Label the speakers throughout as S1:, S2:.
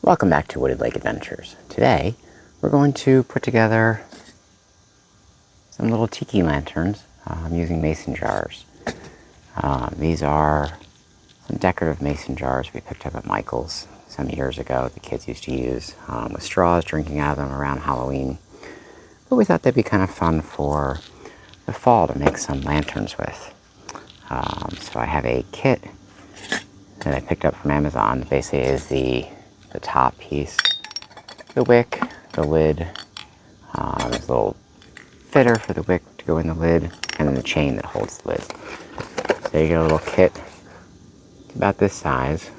S1: Welcome back to Wooded Lake Adventures. Today, we're going to put together some little tiki lanterns using mason jars. These are some decorative mason jars we picked up at Michael's some years ago. The kids used to use with straws, drinking out of them around Halloween. But we thought they'd be kind of fun for the fall to make some lanterns with. So I have a kit that I picked up from Amazon. Basically is the top piece, the wick, the lid, there's a little fitter for the wick to go in the lid, and then the chain that holds the lid. So you get a little kit about this size.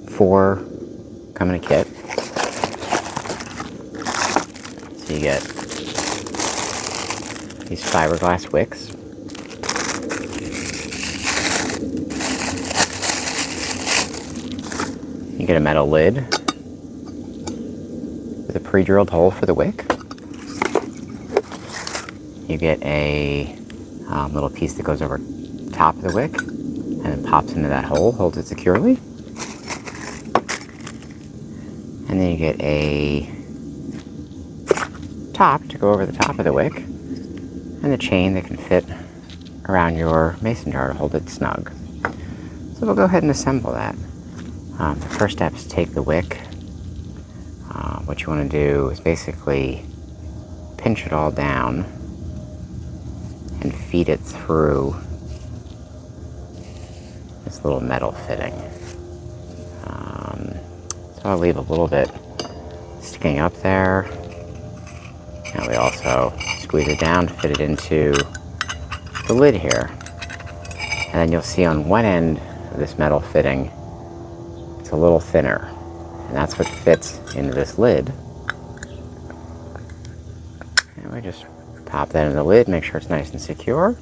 S1: 4 come in a kit. So you get these fiberglass wicks. You get a metal lid with a pre-drilled hole for the wick. You get a little piece that goes over top of the wick and then pops into that hole, holds it securely. And then you get a top to go over the top of the wick and the chain that can fit around your mason jar to hold it snug. So we'll go ahead and assemble that. The first step is to take the wick. What you want to do is basically pinch it all down and feed it through this little metal fitting. So I'll leave a little bit sticking up there. And we also squeeze it down to fit it into the lid here. And then you'll see on one end of this metal fitting, it's a little thinner, and that's what fits into this lid. And we just pop that in the lid, make sure it's nice and secure.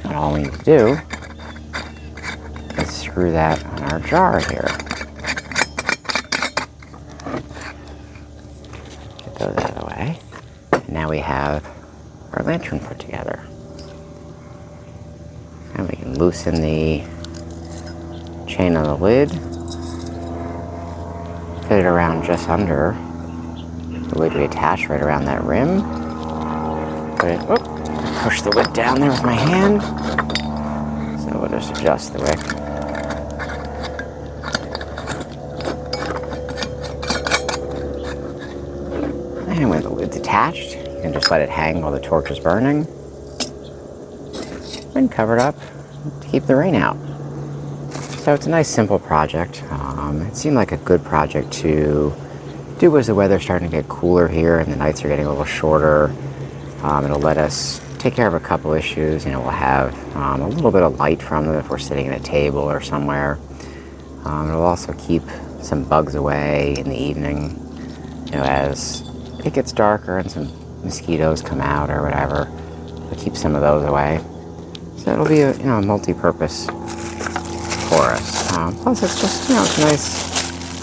S1: And all we need to do is screw that on our jar here. Get those out of the way. And now we have our lantern put together. And we can loosen the chain on the lid, fit it around just under the lid we attached, right around that rim. Push the wick down there with my hand. So we'll just adjust the wick. And when the lid's attached, you can just let it hang while the torch is burning. And cover it up to keep the rain out. So it's a nice simple project. It seemed like a good project to do as the weather's starting to get cooler here and the nights are getting a little shorter. It'll let us take care of a couple issues. We'll have a little bit of light from them if we're sitting at a table or somewhere. It'll also keep some bugs away in the evening, as it gets darker and some mosquitoes come out or whatever. It'll keep some of those away. So it'll be a multi-purpose for us. Plus it's just, it's a nice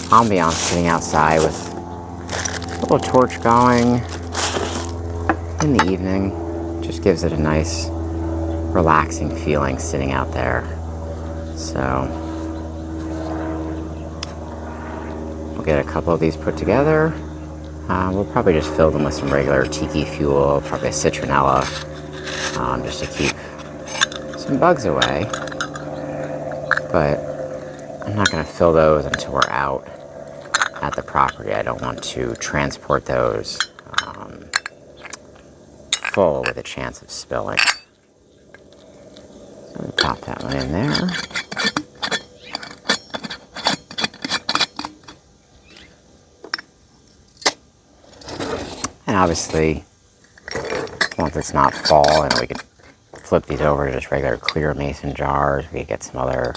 S1: ambiance sitting outside with a little torch going in the evening. Just gives it a nice relaxing feeling sitting out there. So we'll get a couple of these put together. We'll probably just fill them with some regular tiki fuel, probably a citronella, just to keep some bugs away. But I'm not going to fill those until we're out at the property. I don't want to transport those full with a chance of spilling. So we pop that one in there. And obviously, once it's not fall, we could flip these over to just regular clear mason jars. We could get some other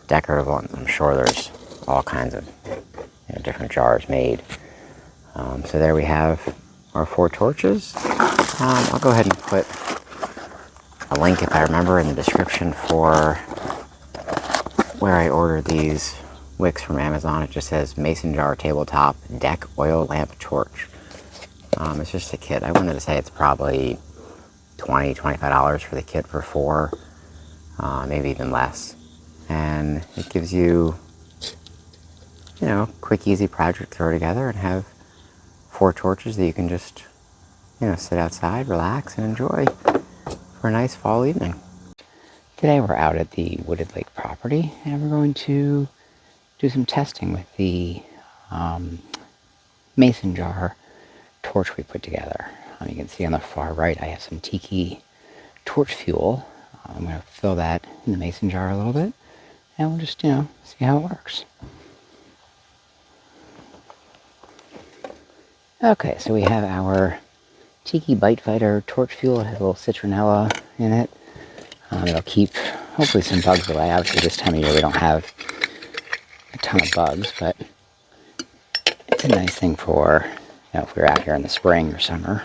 S1: decorative ones. I'm sure there's all kinds of different jars made. So there we have our 4 torches. I'll go ahead and put a link, if I remember, in the description for where I ordered these wicks from Amazon. It just says mason jar tabletop deck oil lamp torch. It's just a kit. I wanted to say it's probably $20, $25 for the kit for 4, maybe even less. And it gives you you know, quick, easy project to throw together and have 4 torches that you can just, you know, sit outside, relax, and enjoy for a nice fall evening. Today we're out at the Wooded Lake property, and we're going to do some testing with the mason jar torch we put together. You can see on the far right I have some tiki torch fuel. I'm going to fill that in the mason jar a little bit, and we'll just, you know, see how it works. Okay, so we have our Tiki Bite Fighter torch fuel. It has a little citronella in it. It'll keep, hopefully, some bugs away. Obviously, this time of year we don't have a ton of bugs, but it's a nice thing for, you know, if we're out here in the spring or summer.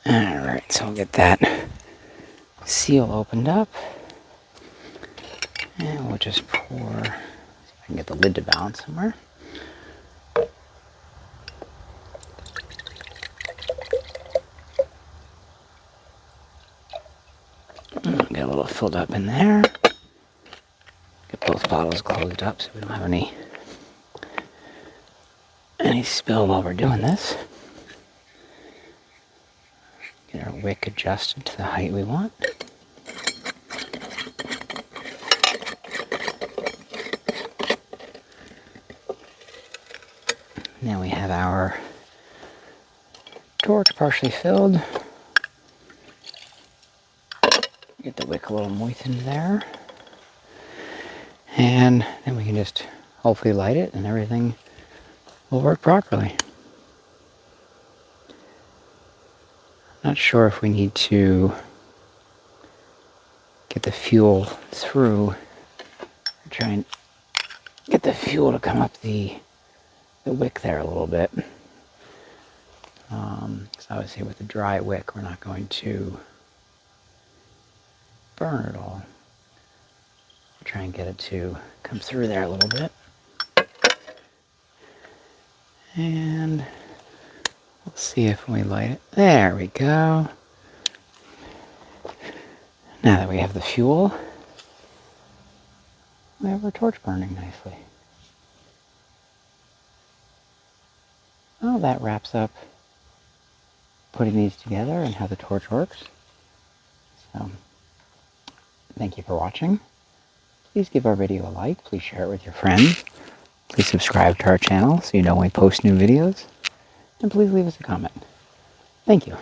S1: Alright, so I'll get that seal opened up. And we'll just pour, see if I can get the lid to balance somewhere. Get a little filled up in there. Get both bottles closed up so we don't have any spill while we're doing this. Get our wick adjusted to the height we want. Now we have our torch partially filled. Get the wick a little moistened there. And then we can just hopefully light it and everything will work properly. Not sure if we need to get the fuel through. Try and get the fuel to come up the wick there a little bit. Because obviously with the dry wick we're not going to burn it all. I'll try and get it to come through there a little bit. And we'll see if we light it. There we go. Now that we have the fuel, we have our torch burning nicely. Well, that wraps up putting these together and how the torch works. So, thank you for watching. Please give our video a like. Please share it with your friends. Please subscribe to our channel so you know when we post new videos. And please leave us a comment. Thank you.